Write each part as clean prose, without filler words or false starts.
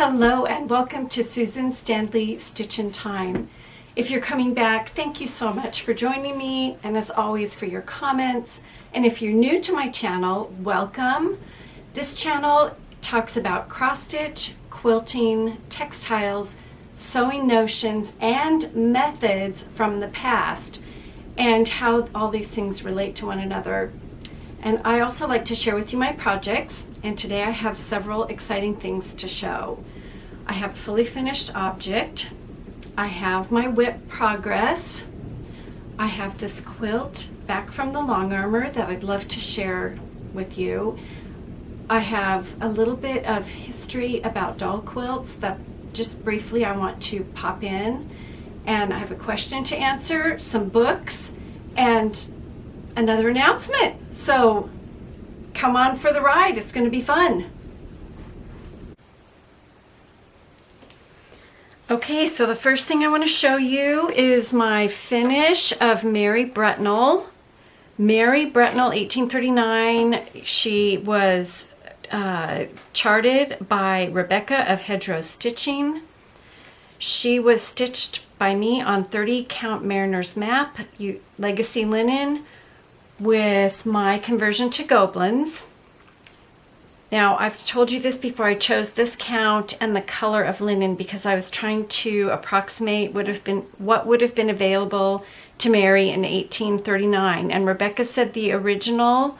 Hello and welcome to Susan Stanley Stitch in Time. If you're coming back, thank you so much for joining me, and as always for your comments. And if you're new to my channel, welcome. This channel talks about cross stitch, quilting, textiles, sewing notions, and methods from the past, and how all these things relate to one another. And I also like to share with you my projects, and today I have several exciting things to show. I have fully finished object, I have my whip progress, I have this quilt back from the long armor that I'd love to share with you. I have a little bit of history about doll quilts that just briefly I want to pop in, and I have a question to answer, some books, and another announcement. So come on for the ride, it's going to be fun. Okay, so the first thing I want to show you is my finish of Mary Brittnell. Mary Brittnell, 1839. She was charted by Rebecca of Hedgerow Stitching. She was stitched by me on 30 count Mariner's Map, legacy linen, with my conversion to Goblins. Now, I've told you this before, I chose this count and the color of linen because I was trying to approximate what would have been available to Mary in 1839. And Rebecca said the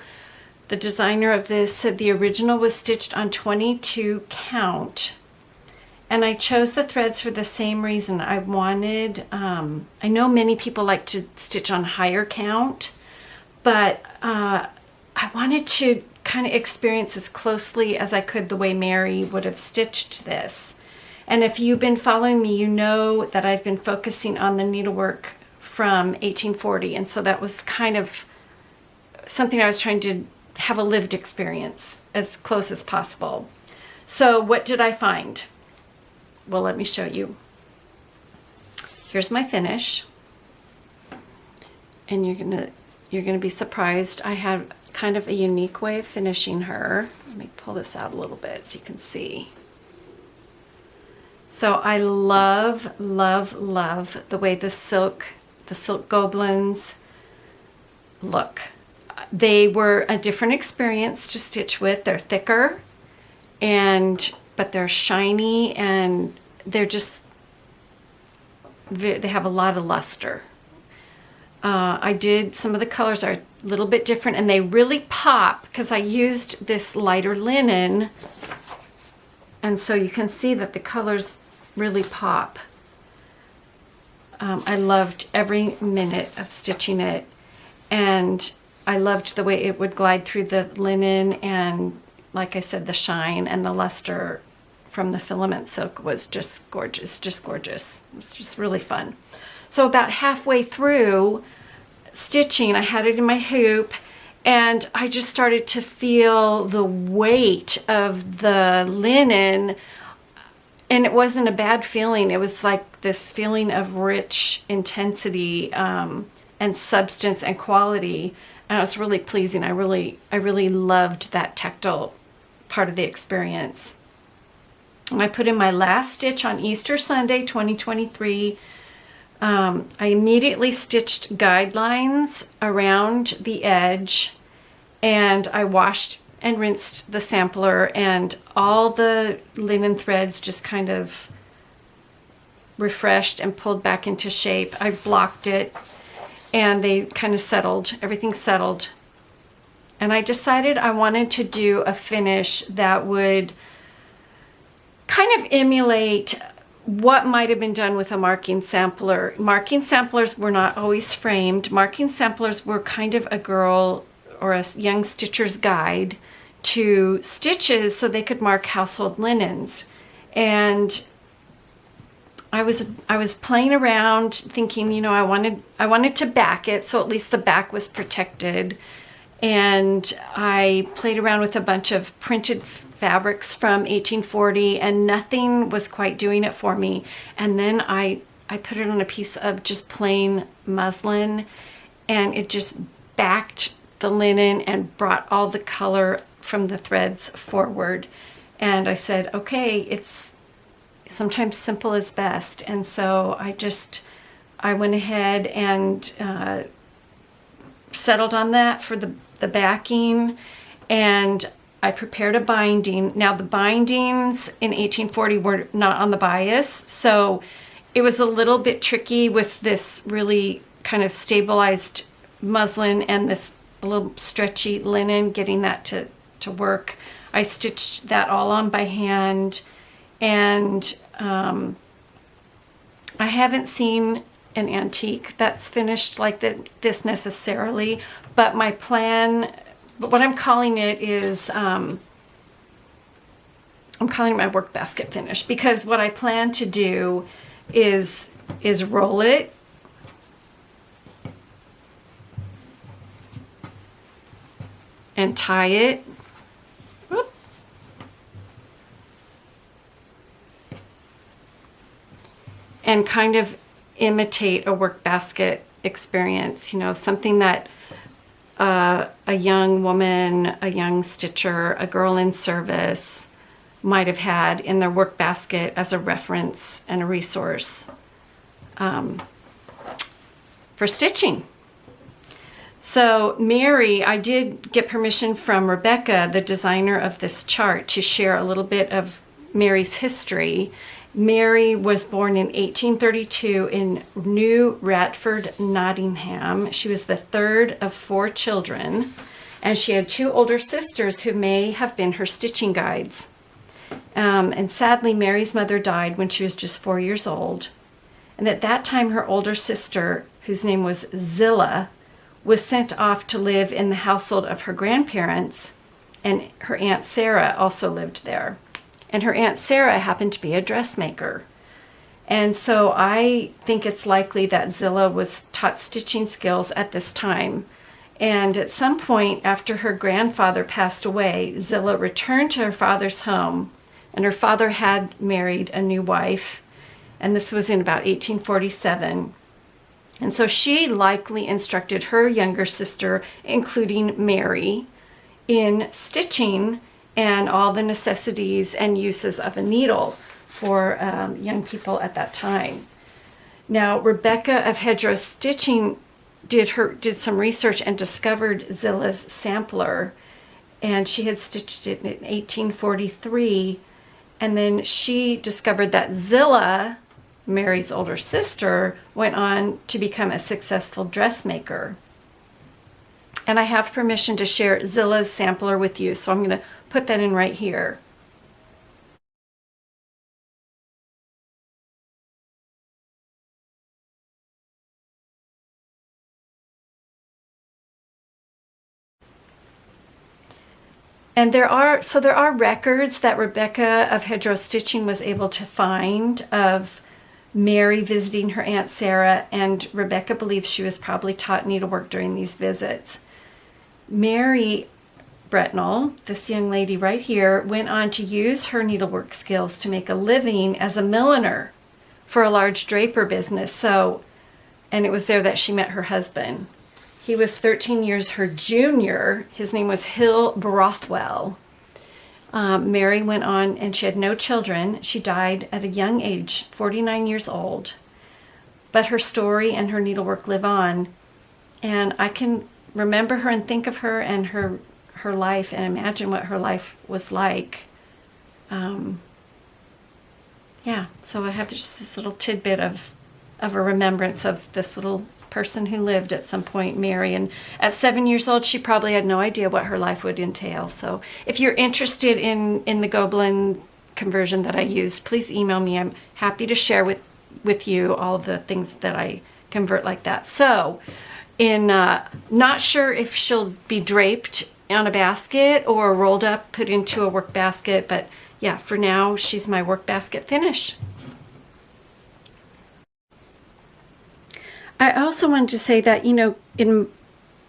designer of this said the original was stitched on 22 count. And I chose the threads for the same reason. I wanted, I know many people like to stitch on higher count, but I wanted to kind of experience as closely as I could the way Mary would have stitched this. And if you've been following me, you know that I've been focusing on the needlework from 1840, and so that was kind of something I was trying to have a lived experience as close as possible. So what did I find? Well, let me show you. Here's my finish, and you're gonna be surprised. I have kind of a unique way of finishing her. Let me pull this out a little bit so you can see. So I love, love, love the way the silk goblins look. They were a different experience to stitch with. They're thicker, but they're shiny, and they have a lot of luster. I did, some of the colors are a little bit different, and they really pop because I used this lighter linen, and so you can see that the colors really pop. I loved every minute of stitching it, and I loved the way it would glide through the linen, and like I said, the shine and the luster from the filament silk was just gorgeous, just gorgeous. It was just really fun. So about halfway through stitching, I had it in my hoop, and I just started to feel the weight of the linen, and it wasn't a bad feeling. It was like this feeling of rich intensity and substance and quality, and it was really pleasing. I really loved that tactile part of the experience. And I put in my last stitch on Easter Sunday 2023. I immediately stitched guidelines around the edge, and I washed and rinsed the sampler, and all the linen threads just kind of refreshed and pulled back into shape. I blocked it, and they kind of settled, everything settled. And I decided I wanted to do a finish that would kind of emulate what might have been done with a marking sampler. Marking samplers were not always framed. Marking samplers were kind of a girl or a young stitcher's guide to stitches so they could mark household linens. And I was playing around thinking, you know, I wanted to back it so at least the back was protected. And I played around with a bunch of printed fabrics from 1840, and nothing was quite doing it for me. And then I put it on a piece of just plain muslin, and it just backed the linen and brought all the color from the threads forward. And I said, okay, sometimes simple is best. And so I went ahead and settled on that for the backing, and I prepared a binding. Now the bindings in 1840 were not on the bias, so it was a little bit tricky with this really kind of stabilized muslin and this little stretchy linen, getting that to work. I stitched that all on by hand, and I haven't seen an antique that's finished like this necessarily, but my plan, what I'm calling it is, I'm calling it my work basket finish, because what I plan to do is roll it and tie it. Whoop. And kind of imitate a work basket experience, you know, something that a young woman, a young stitcher, a girl in service might have had in their work basket as a reference and a resource for stitching. So Mary, I did get permission from Rebecca, the designer of this chart, to share a little bit of Mary's history. Mary was born in 1832 in New Ratford, Nottingham. She was the third of 4 children, and she had 2 older sisters who may have been her stitching guides. And sadly, Mary's mother died when she was just 4 years old. And at that time, her older sister, whose name was Zillah, was sent off to live in the household of her grandparents, and her Aunt Sarah also lived there. And her Aunt Sarah happened to be a dressmaker. And so I think it's likely that Zillah was taught stitching skills at this time. And at some point after her grandfather passed away, Zillah returned to her father's home, and her father had married a new wife, and this was in about 1847. And so she likely instructed her younger sister, including Mary, in stitching and all the necessities and uses of a needle for young people at that time. Now, Rebecca of Hedgerow Stitching did some research and discovered Zillah's sampler, and she had stitched it in 1843, and then she discovered that Zillah, Mary's older sister, went on to become a successful dressmaker. And I have permission to share Zillah's sampler with you, so I'm going to put that in right here. And there are records that Rebecca of Hedgerow Stitching was able to find of Mary visiting her Aunt Sarah, and Rebecca believes she was probably taught needlework during these visits. Mary Brittnell, this young lady right here, went on to use her needlework skills to make a living as a milliner for a large draper business. And it was there that she met her husband. He was 13 years her junior. His name was Hill Brothwell. Mary went on, and she had no children. She died at a young age, 49 years old. But her story and her needlework live on. And I can remember her and think of her and her life and imagine what her life was like. Yeah, so I have just this little tidbit of a remembrance of this little person who lived at some point, Mary. And at 7 years old, she probably had no idea what her life would entail. So if you're interested in the Gobelin conversion that I used, please email me. I'm happy to share with you all of the things that I convert like that. So not sure if she'll be draped on a basket or rolled up, put into a work basket, but yeah, for now, she's my work basket finish. I also wanted to say that, in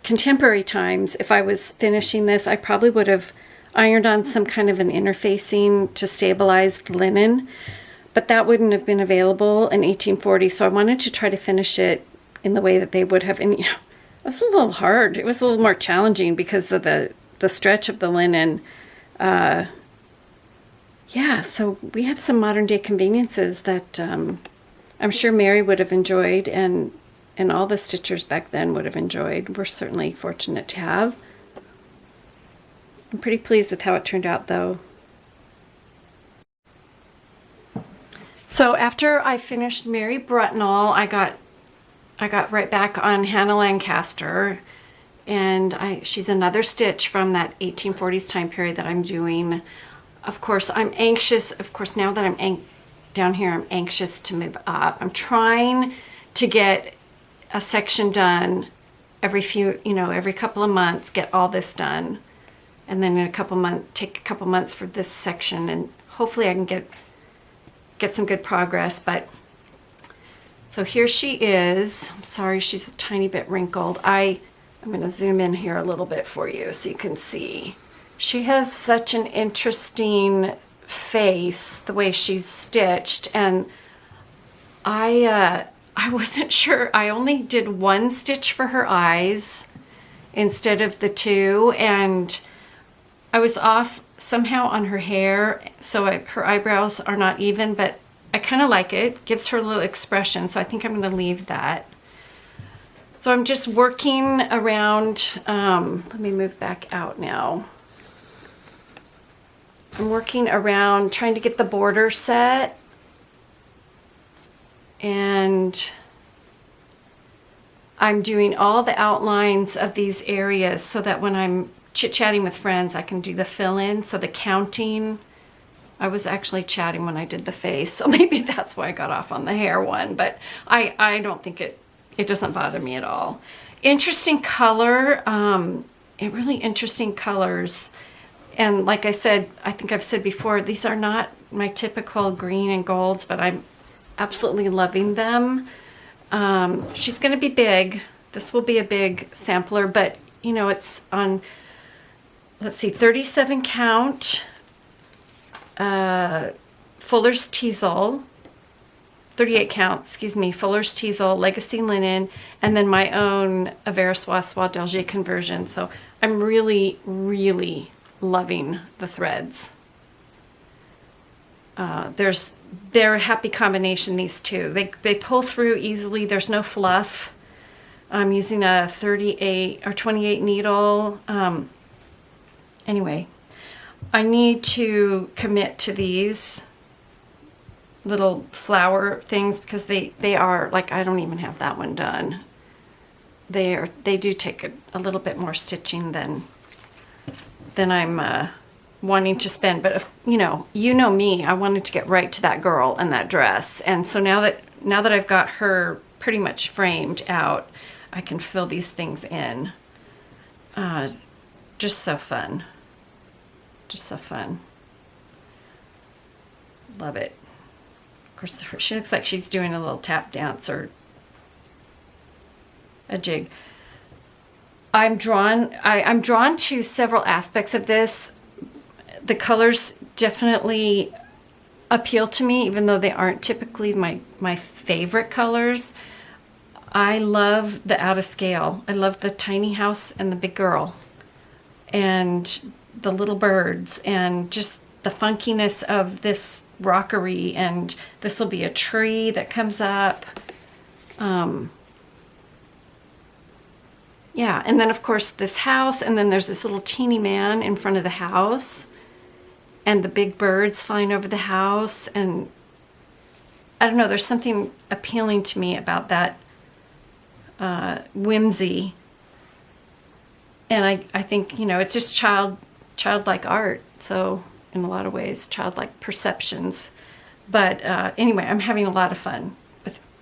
contemporary times, if I was finishing this, I probably would have ironed on some kind of an interfacing to stabilize the linen, but that wouldn't have been available in 1840, so I wanted to try to finish it in the way that they would have. And, it was a little hard. It was a little more challenging because of the stretch of the linen. yeah, so we have some modern day conveniences that I'm sure Mary would have enjoyed, and all the stitchers back then would have enjoyed. We're certainly fortunate to have. I'm pretty pleased with how it turned out, though. So after I finished Mary Brittnell, I got right back on Hannah Lancaster, and she's another stitch from that 1840s time period that I'm doing. Of course, I'm anxious. Of course, now that I'm down here, I'm anxious to move up. I'm trying to get a section done every couple of months, get all this done. And then in a couple months, take a couple months for this section, and hopefully I can get some good progress. But so here she is. I'm sorry, she's a tiny bit wrinkled. I'm going to zoom in here a little bit for you so you can see. She has such an interesting face, the way she's stitched, and I wasn't sure. I only did one stitch for her eyes instead of the two, and I was off somehow on her hair, so her eyebrows are not even, but I kind of like it. Gives her a little expression, so I think I'm going to leave that. So I'm just working around, let me move back out now. I'm working around trying to get the border set, and I'm doing all the outlines of these areas so that when I'm chit-chatting with friends, I can do the fill-in. So the counting, I was actually chatting when I did the face, so maybe that's why I got off on the hair one, but I don't think it doesn't bother me at all. Interesting color, really interesting colors. And like I said, I think I've said before, these are not my typical green and golds, but I'm absolutely loving them. She's going to be big. This will be a big sampler, but it's on, let's see, 37 count, Fuller's Teasel, 38 count, excuse me, Fuller's Teasel, Legacy Linen, and then my own Avery Soie d'Alger conversion. So I'm really, really loving the threads. They're a happy combination, these two. They pull through easily. There's no fluff. I'm using a 38 or 28 needle. Anyway, I need to commit to these little flower things because they are, like, I don't even have that one done. They do take a little bit more stitching than I'm wanting to spend. But if, you know me, I wanted to get right to that girl and that dress. And so now that I've got her pretty much framed out, I can fill these things in. Just so fun. Just so fun. Love it. Of course, she looks like she's doing a little tap dance or a jig. I'm drawn to several aspects of this. The colors definitely appeal to me, even though they aren't typically my favorite colors. I love the out of scale. I love the tiny house and the big girl and the little birds and just the funkiness of this rockery, and this will be a tree that comes up. Yeah, and then of course this house, and then there's this little teeny man in front of the house and the big birds flying over the house, and I don't know, there's something appealing to me about that whimsy. And I think, it's just childlike art, so in a lot of ways, childlike perceptions. But anyway, I'm having a lot of fun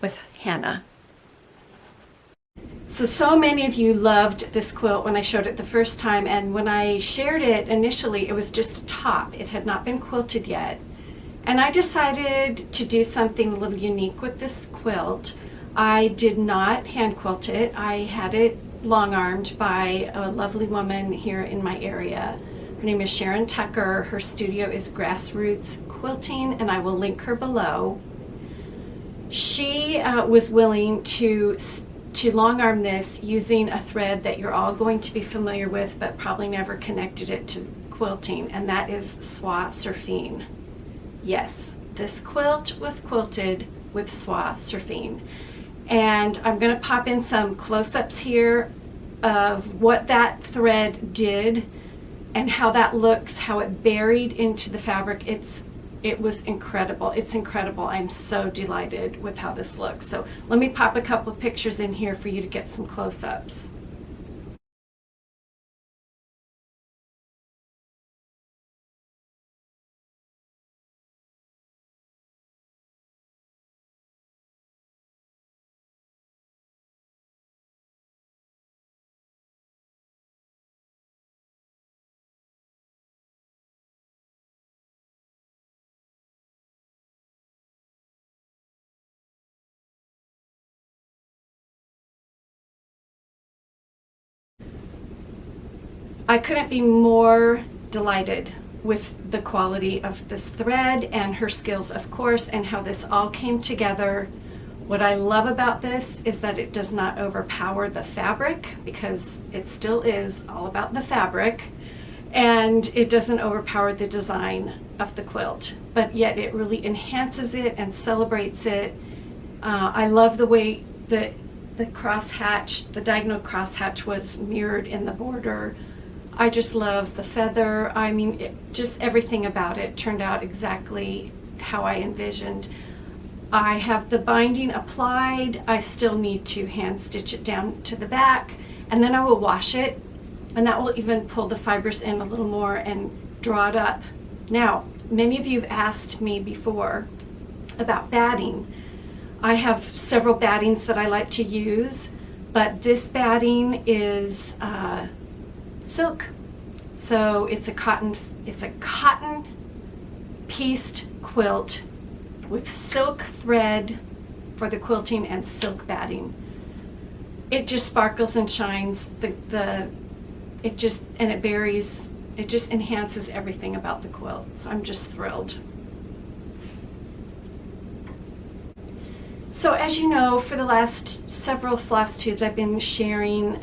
with Hannah. So many of you loved this quilt when I showed it the first time, and when I shared it initially, it was just a top. It had not been quilted yet. And I decided to do something a little unique with this quilt. I did not hand quilt it. I had it long-armed by a lovely woman here in my area. Her name is Sharon Tucker. Her studio is Grassroots Quilting, and I will link her below. She was willing to long arm this using a thread that you're all going to be familiar with, but probably never connected it to quilting, and that is Soie Surfing. Yes, this quilt was quilted with soie surfing. And I'm going to pop in some close-ups here of what that thread did and how that looks, how it buried into the fabric. It was incredible. It's incredible. I'm so delighted with how this looks. So let me pop a couple of pictures in here for you to get some close-ups. I couldn't be more delighted with the quality of this thread and her skills, of course, and how this all came together. What I love about this is that it does not overpower the fabric, because it still is all about the fabric, and it doesn't overpower the design of the quilt, but yet it really enhances it and celebrates it. I love the way the crosshatch, the diagonal crosshatch was mirrored in the border. I just love the feather. I mean, just everything about it turned out exactly how I envisioned. I have the binding applied. I still need to hand stitch it down to the back, and then I will wash it, and that will even pull the fibers in a little more and draw it up. Now, many of you have asked me before about batting. I have several battings that I like to use, but this batting is silk. So it's a cotton pieced quilt with silk thread for the quilting and silk batting. It just sparkles and shines. It just enhances everything about the quilt. So I'm just thrilled. So as you know, for the last several floss tubes, I've been sharing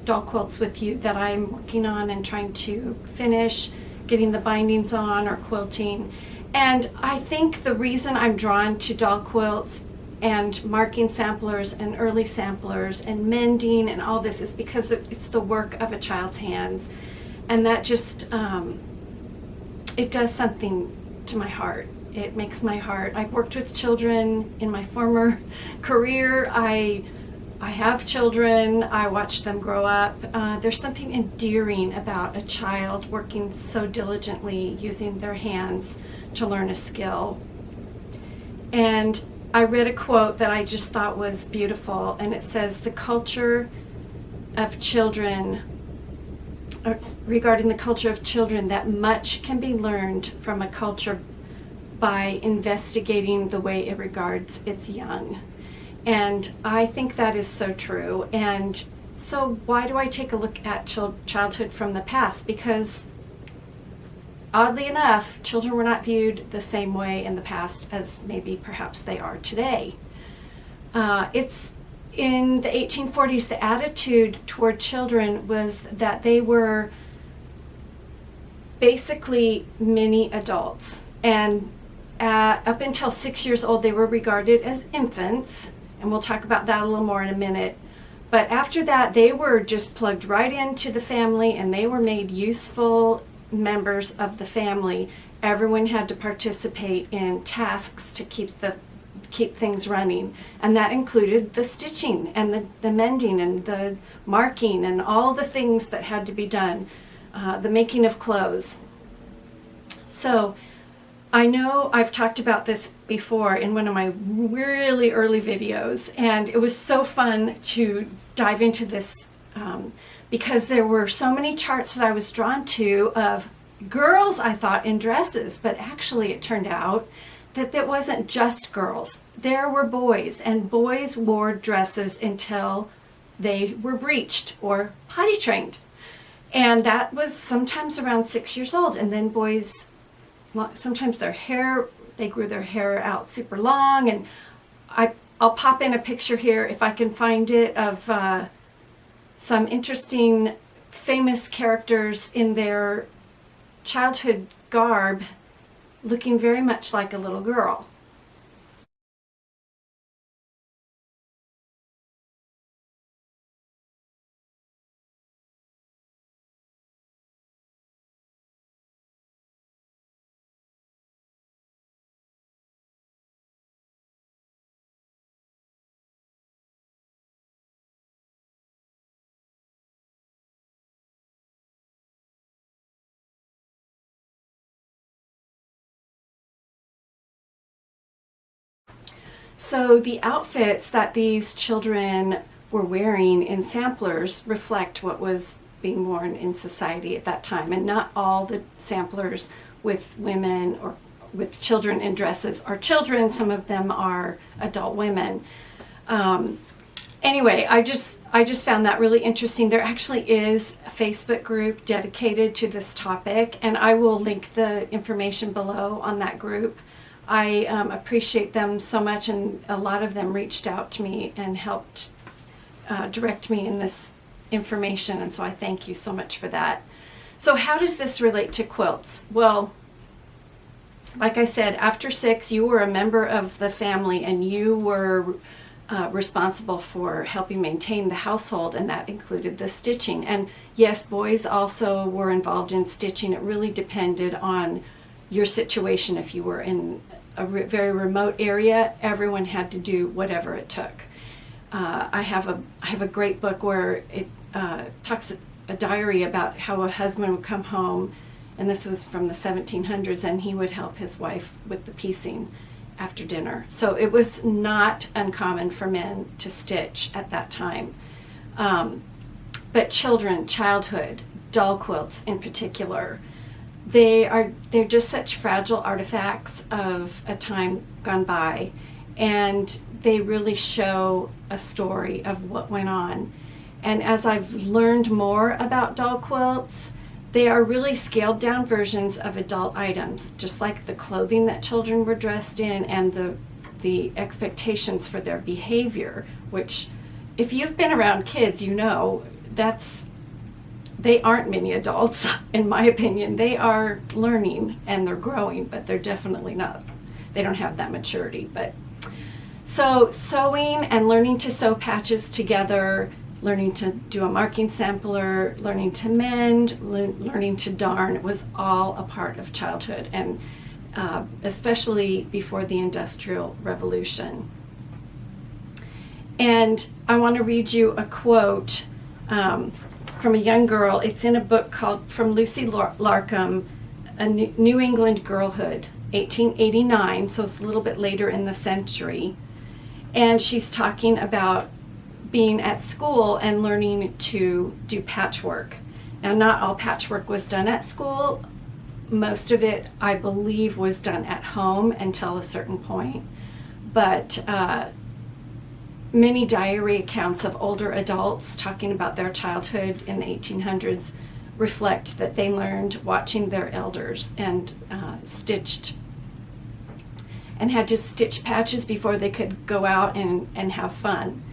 doll quilts with you that I'm working on and trying to finish, getting the bindings on or quilting. And I think the reason I'm drawn to doll quilts and marking samplers and early samplers and mending and all this is because it's the work of a child's hands. And that just, it does something to my heart. It makes my heart. I've worked with children in my former career. I have children. I watch them grow up. There's something endearing about a child working so diligently using their hands to learn a skill. And I read a quote that I just thought was beautiful, and it says, regarding the culture of children, that much can be learned from a culture by investigating the way it regards its young. And I think that is so true. And so why do I take a look at childhood from the past? Because oddly enough, children were not viewed the same way in the past as maybe perhaps they are today. It's in the 1840s, the attitude toward children was that they were basically mini adults. And up until 6 years old, they were regarded as infants, and we'll talk about that a little more in a minute. But after that, they were just plugged right into the family, and they were made useful members of the family. Everyone had to participate in tasks to keep things running, and that included the stitching and the mending and the marking and all the things that had to be done, the making of clothes. So I know I've talked about this before in one of my really early videos, and it was so fun to dive into this because there were so many charts that I was drawn to of girls, I thought, in dresses, but actually it turned out that it wasn't just girls. There were boys, and boys wore dresses until they were breeched or potty trained. And that was sometimes around 6 years old, and then boys, sometimes they grew their hair out super long, and I'll pop in a picture here if I can find it of some interesting famous characters in their childhood garb looking very much like a little girl. So the outfits that these children were wearing in samplers reflect what was being worn in society at that time. And not all the samplers with women or with children in dresses are children. Some of them are adult women. Anyway, I just found that really interesting. There actually is a Facebook group dedicated to this topic, and I will link the information below on that group. I appreciate them so much, and a lot of them reached out to me and helped direct me in this information, and so I thank you so much for that. So how does this relate to quilts? Well, like I said, after 6, you were a member of the family, and you were responsible for helping maintain the household, and that included the stitching. And yes, boys also were involved in stitching. It really depended on your situation. If you were in a very remote area, everyone had to do whatever it took. I have a great book where it talks a diary about how a husband would come home, and this was from the 1700s, and he would help his wife with the piecing after dinner. So it was not uncommon for men to stitch at that time. But children, childhood, doll quilts in particular, they're just such fragile artifacts of a time gone by, and they really show a story of what went on. And as I've learned more about doll quilts, they are really scaled down versions of adult items, just like the clothing that children were dressed in and the expectations for their behavior, which if you've been around kids, you know they aren't mini adults, in my opinion. They are learning and they're growing, but they're definitely not, they don't have that maturity. But so sewing and learning to sew patches together, learning to do a marking sampler, learning to mend, learning to darn was all a part of childhood, and especially before the Industrial Revolution. And I want to read you a quote from a young girl. It's in a book called From Lucy Larcom, A New England Girlhood, 1889, so it's a little bit later in the century. And she's talking about being at school and learning to do patchwork. Now, not all patchwork was done at school. Most of it, I believe, was done at home until a certain point. But many diary accounts of older adults talking about their childhood in the 1800s reflect that they learned watching their elders and stitched and had to stitch patches before they could go out and have fun.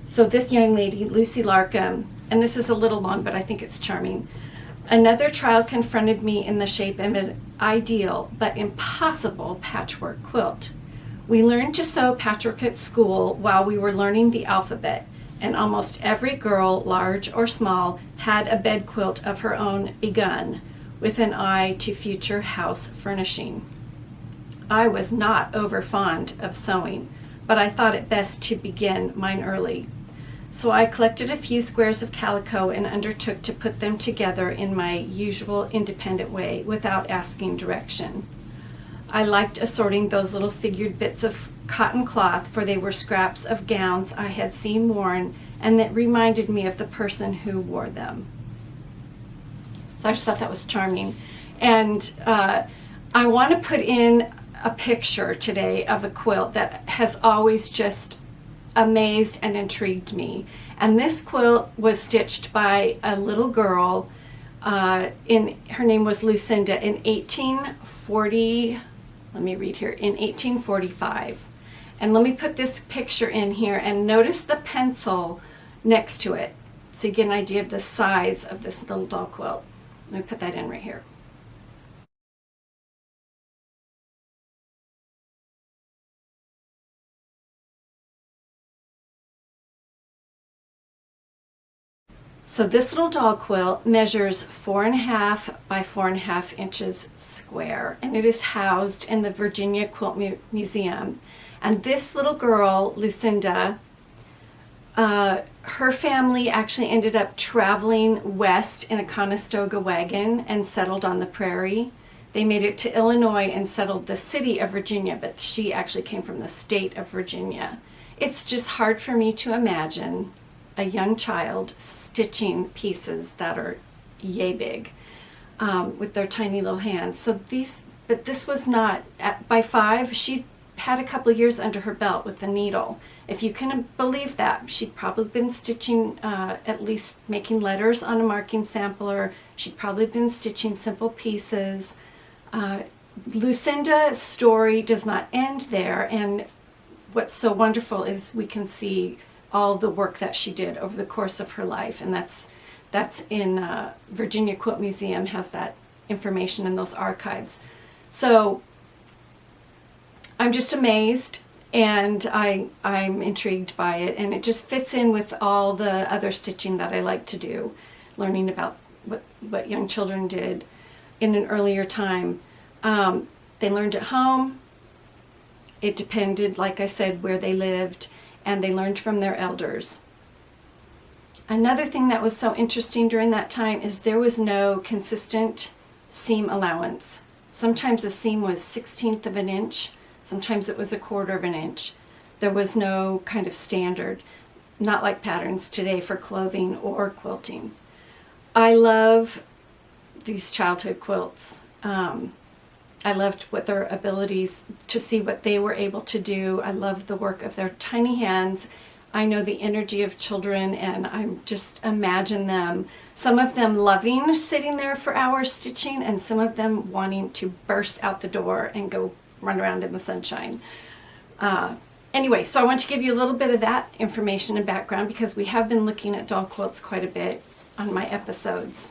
So this young lady, Lucy Larcom, and this is a little long, but I think it's charming. Another trial confronted me in the shape of an ideal but impossible patchwork quilt. We learned to sew patchwork at school while we were learning the alphabet, and almost every girl, large or small, had a bed quilt of her own begun, with an eye to future house furnishing. I was not over fond of sewing, but I thought it best to begin mine early. So I collected a few squares of calico and undertook to put them together in my usual independent way without asking direction. I liked assorting those little figured bits of cotton cloth, for they were scraps of gowns I had seen worn and that reminded me of the person who wore them. So I just thought that was charming. And I want to put in a picture today of a quilt that has always just amazed and intrigued me. And this quilt was stitched by a little girl, her name was Lucinda, in 1840, let me read here, in 1845. And let me put this picture in here and notice the pencil next to it, so you get an idea of the size of this little doll quilt. Let me put that in right here. So this little doll quilt measures 4.5 by 4.5 inches square, and it is housed in the Virginia Quilt Museum. And this little girl, Lucinda, her family actually ended up traveling west in a Conestoga wagon and settled on the prairie. They made it to Illinois and settled the city of Virginia, but she actually came from the state of Virginia. It's just hard for me to imagine a young child stitching pieces that are yay big with their tiny little hands. But this was not, by 5, she had a couple years under her belt with the needle. If you can believe that, she'd probably been stitching, at least making letters on a marking sampler. She'd probably been stitching simple pieces. Lucinda's story does not end there, and what's so wonderful is we can see all the work that she did over the course of her life, and that's in Virginia Quilt Museum has that information in those archives. So I'm just amazed, and I'm intrigued by it, and it just fits in with all the other stitching that I like to do, learning about what young children did in an earlier time. They learned at home. It depended, like I said, where they lived, and they learned from their elders. Another thing that was so interesting during that time is there was no consistent seam allowance. Sometimes the seam was 1/16 of an inch, sometimes it was 1/4 of an inch. There was no kind of standard, not like patterns today for clothing or quilting. I love these childhood quilts. I loved what their abilities to see what they were able to do. I love the work of their tiny hands. I know the energy of children, and I just imagine them, some of them loving sitting there for hours stitching, and some of them wanting to burst out the door and go run around in the sunshine. Anyway, so I want to give you a little bit of that information and background because we have been looking at doll quilts quite a bit on my episodes.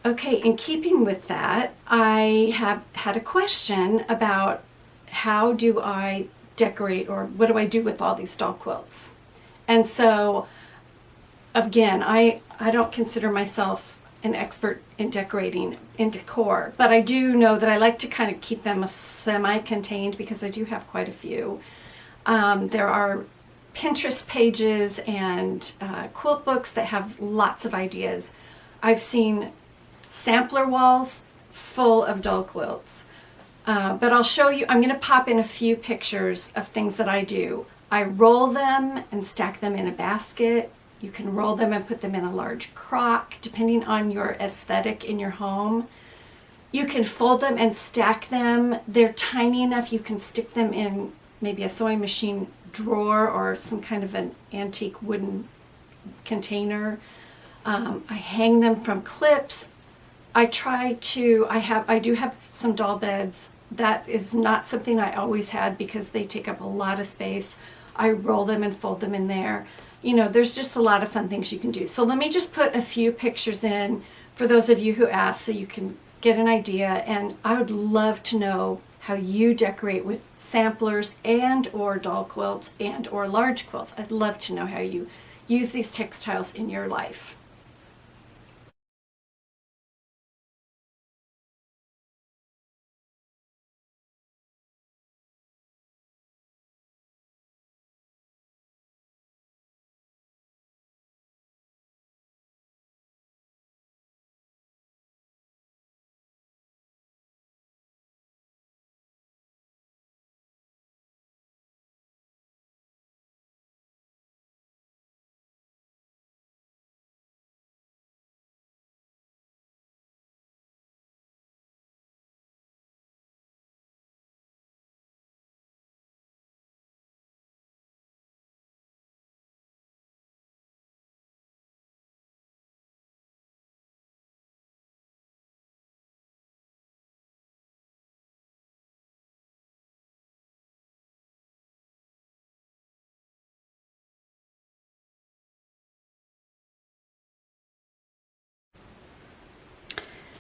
Okay, in keeping with that, I have had a question about how do I decorate, or what do I do with all these doll quilts? And so, again, I don't consider myself an expert in decorating, in decor, but I do know that I like to kind of keep them semi-contained because I do have quite a few. There are Pinterest pages and quilt books that have lots of ideas. I've seen sampler walls full of doll quilts. But I'll show you, I'm going to pop in a few pictures of things that I do. I roll them and stack them in a basket. You can roll them and put them in a large crock, depending on your aesthetic in your home. You can fold them and stack them. They're tiny enough you can stick them in maybe a sewing machine drawer or some kind of an antique wooden container. I hang them from clips. I do have some doll beds. That is not something I always had because they take up a lot of space. I roll them and fold them in there. You know, there's just a lot of fun things you can do. So let me just put a few pictures in for those of you who asked so you can get an idea. And I would love to know how you decorate with samplers and or doll quilts and or large quilts. I'd love to know how you use these textiles in your life.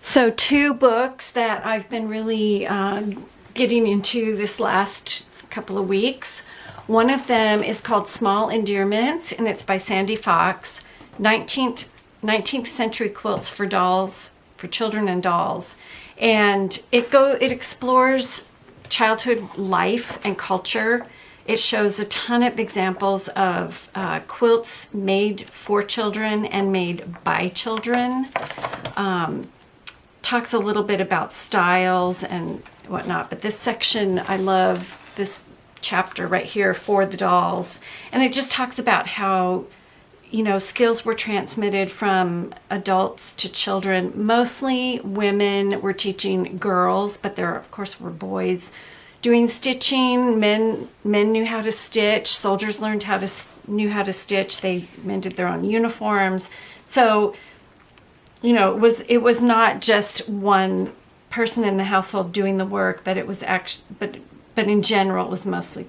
So 2 books that I've been really getting into this last couple of weeks. One of them is called Small Endearments, and it's by Sandy Fox, 19th century quilts for dolls, for children and dolls. And it explores childhood life and culture. It shows a ton of examples of quilts made for children and made by children. Talks a little bit about styles and whatnot, but this section, I love this chapter right here for the dolls. And it just talks about how, you know, skills were transmitted from adults to children. Mostly women were teaching girls, but there, of course, were boys doing stitching. Men knew how to stitch. Soldiers knew how to stitch. They mended their own uniforms. So, you know, it was not just one person in the household doing the work, but it was actually, but in general, it was mostly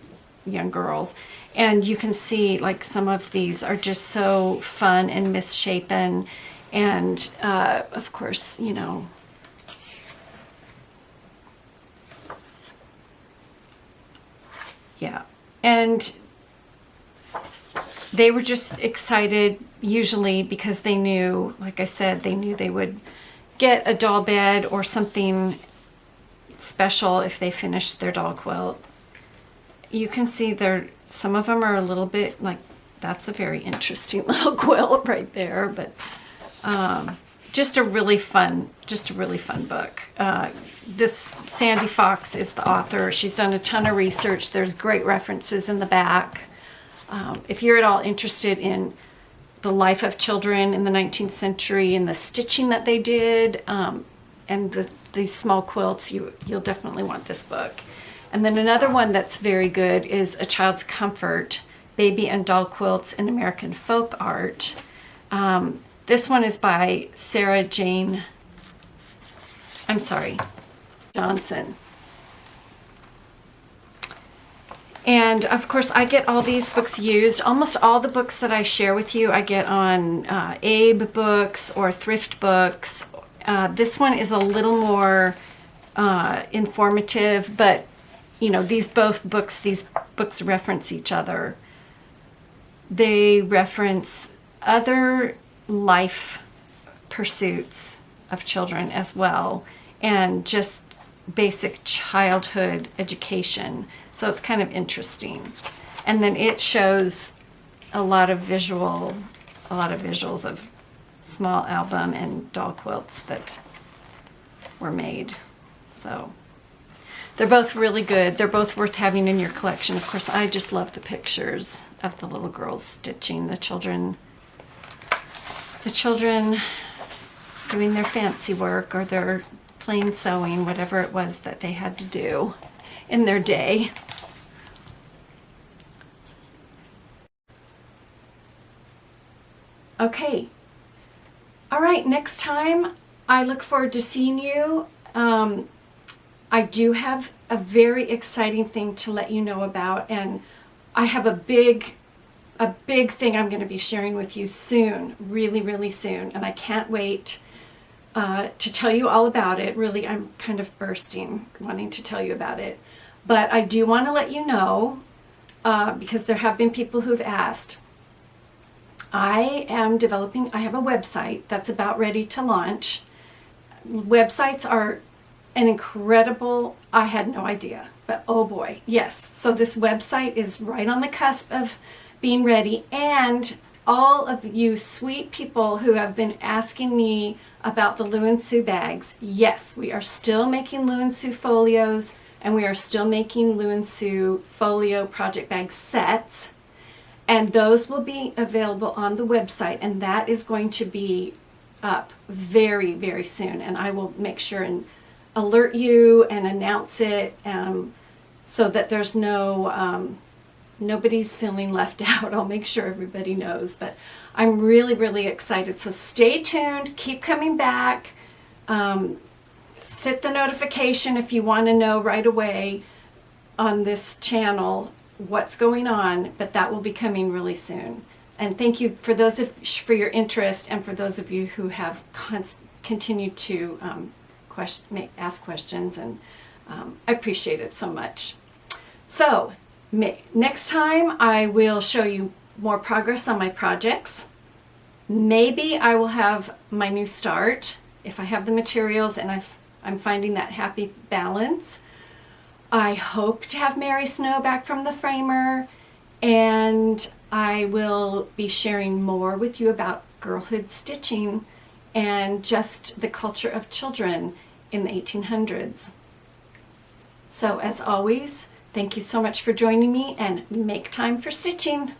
young girls. And you can see, like, some of these are just so fun and misshapen. And, of course, you know, yeah. And they were just excited, usually, because they knew, like I said, they knew they would get a doll bed or something special if they finished their doll quilt. You can see some of them are a little bit like, that's a very interesting little quilt right there, but just a really fun book. This Sandy Fox is the author. She's done a ton of research. There's great references in the back. If you're at all interested in the life of children in the 19th century and the stitching that they did, and these small quilts, you'll definitely want this book. And then another one that's very good is A Child's Comfort, Baby and Doll Quilts in American Folk Art. This one is by Sarah Jane Johnson. And of course, I get all these books used. Almost all the books that I share with you, I get on Abe Books or Thrift Books. This one is a little more informative, but you know, these books reference each other. They reference other life pursuits of children as well, and just basic childhood education. So it's kind of interesting. And then it shows a lot of visuals of small album and doll quilts that were made. So they're both really good. They're both worth having in your collection. Of course, I just love the pictures of the little girls stitching, the children doing their fancy work or their plain sewing, whatever it was that they had to do in their day. Okay. All right, next time, I look forward to seeing you. I do have a very exciting thing to let you know about, and I have a big thing I'm going to be sharing with you soon, really, really soon, and I can't wait to tell you all about it. Really, I'm kind of bursting wanting to tell you about it, but I do want to let you know, because there have been people who've asked. I have a website that's about ready to launch. Websites are an incredible, I had no idea, but oh boy, yes. So this website is right on the cusp of being ready, and all of you sweet people who have been asking me about the LU&SU bags, yes, we are still making LU&SU folios, and we are still making LU&SU folio project bag sets, and those will be available on the website, and that is going to be up very, very soon, and I will make sure and alert you and announce it, so that there's nobody's feeling left out. I'll make sure everybody knows, but I'm really, really excited. So stay tuned, keep coming back, set the notification if you want to know right away on this channel what's going on, but that will be coming really soon. And thank you for for your interest, and for those of you who have continued to ask questions, and I appreciate it so much. So Next time I will show you more progress on my projects. Maybe I will have my new start if I have the materials and I'm finding that happy balance. I hope to have Mary Snow back from the framer, and I will be sharing more with you about girlhood stitching and just the culture of children in the 1800s. So as always, thank you so much for joining me, and make time for stitching.